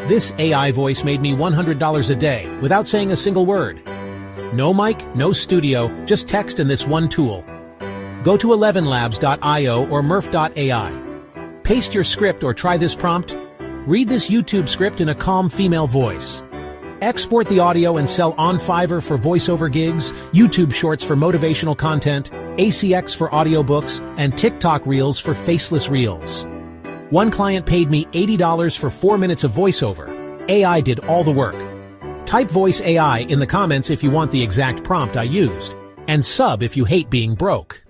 This AI voice made me $100 a day without saying a single word. No mic, no studio, just text and this one tool. Go to 11labs.io or murph.ai. Paste your script or try this prompt. Read this YouTube script in a calm female voice. Export the audio and sell on Fiverr for voiceover gigs, YouTube Shorts for motivational content, ACX for audiobooks, and TikTok Reels for faceless reels. One client paid me $80 for 4 minutes of voiceover. AI did all the work. Type voice AI in the comments if you want the exact prompt I used, and sub if you hate being broke.